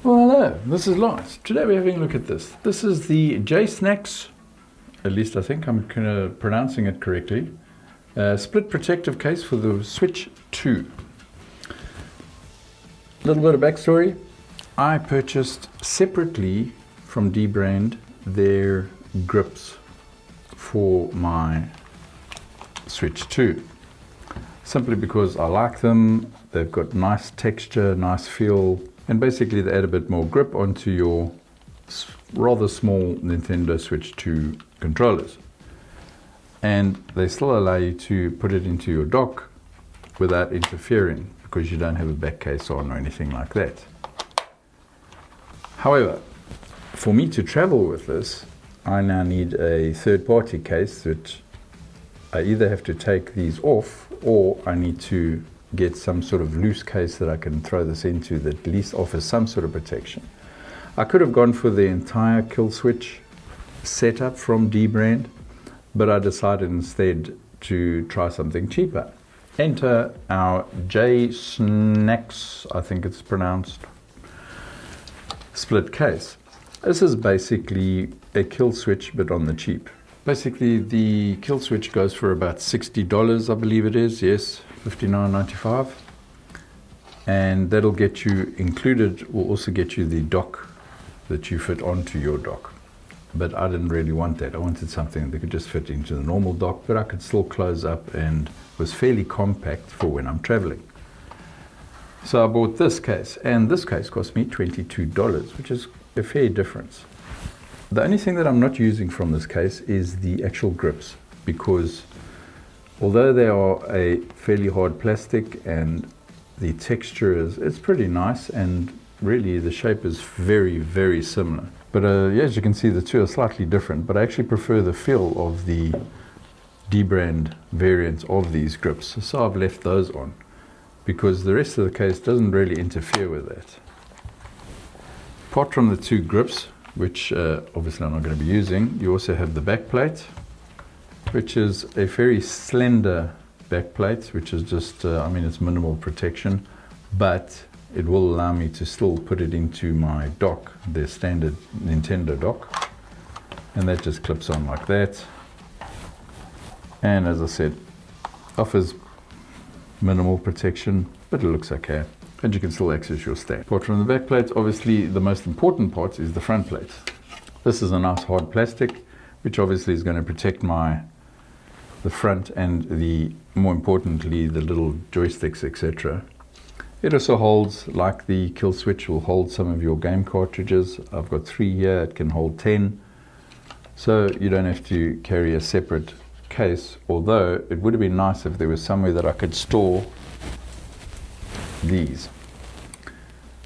Well, hello, this is Lars. Today we're having a look at this. This is the Jsnaux, at least I think I'm pronouncing it correctly, split protective case for the Switch 2. A little bit of backstory. I purchased separately from dbrand their grips for my Switch 2. Simply because I like them, they've got nice texture, nice feel, and basically they add a bit more grip onto your rather small Nintendo Switch 2 controllers. And they still allow you to put it into your dock without interfering, because you don't have a back case on or anything like that. However, for me to travel with this, I now need a third-party case that I either have to take these off, or I need to get some sort of loose case that I can throw this into that at least offers some sort of protection. I could have gone for the entire kill switch setup from dbrand, but I decided instead to try something cheaper. Enter our Jsnaux, I think it's pronounced, split case. This is basically a kill switch but on the cheap. Basically the kill switch goes for about $60, I believe it is, yes, $59.95, and that'll get you included, will also get you the dock that you fit onto your dock. But I didn't really want that. I wanted something that could just fit into the normal dock, but I could still close up and was fairly compact for when I'm traveling. So I bought this case, and this case cost me $22, which is a fair difference. The only thing that I'm not using from this case is the actual grips, because although they are a fairly hard plastic and the texture it's pretty nice, and really the shape is very, very similar. But yeah, as you can see, the two are slightly different, but I actually prefer the feel of the dbrand variant of these grips. So I've left those on, because the rest of the case doesn't really interfere with that. Apart from the two grips, which obviously I'm not going to be using, you also have the back plate, which is a very slender back plate, which is just, I mean, it's minimal protection, but it will allow me to still put it into my dock, the standard Nintendo dock, and that just clips on like that. And as I said, offers minimal protection, but it looks okay, and you can still access your stand. Apart from the back plate, obviously the most important part is the front plate. This is a nice hard plastic, which obviously is going to protect the front and more importantly, the little joysticks, etc. It also holds, like the kill switch, will hold some of your game cartridges. I've got 3 here, it can hold 10. So you don't have to carry a separate case, although it would have been nice if there was somewhere that I could store these,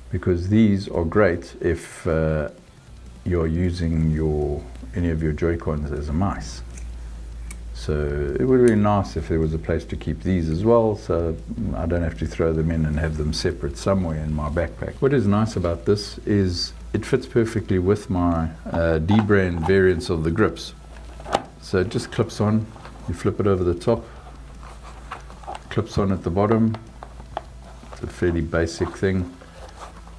because these are great if you're using any of your Joy-Cons as a mouse. So it would have been nice if there was a place to keep these as well, so I don't have to throw them in and have them separate somewhere in my backpack. What is nice about this is it fits perfectly with my dbrand variants of the grips. So it just clips on, you flip it over the top, clips on at the bottom. It's a fairly basic thing,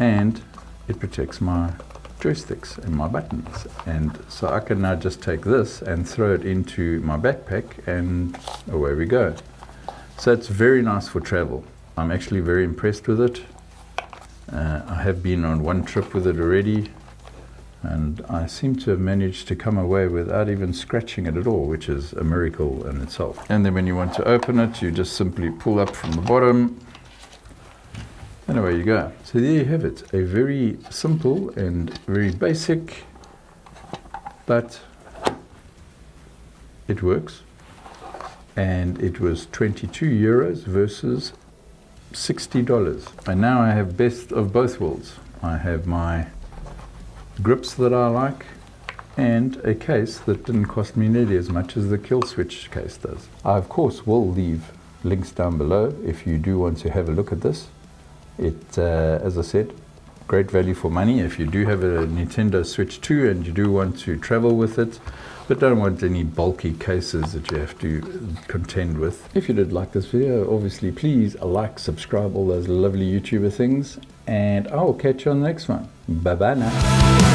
and it protects my joysticks and my buttons, and so I can now just take this and throw it into my backpack and away we go. So it's very nice for travel. I'm actually very impressed with it. I have been on one trip with it already, and I seem to have managed to come away without even scratching it at all, which is a miracle in itself. And then when you want to open it, you just simply pull up from the bottom, and away you go. So there you have it, a very simple and very basic, but it works. And it was €22 versus $60. And now I have best of both worlds. I have my grips that I like, and a case that didn't cost me nearly as much as the kill switch case does. I of course will leave links down below if you do want to have a look at this. It, as I said, great value for money if you do have a Nintendo Switch 2 and you do want to travel with it, but don't want any bulky cases that you have to contend with. If you did like this video, obviously please like, subscribe, all those lovely YouTuber things, and I will catch you on the next one. Bye bye now.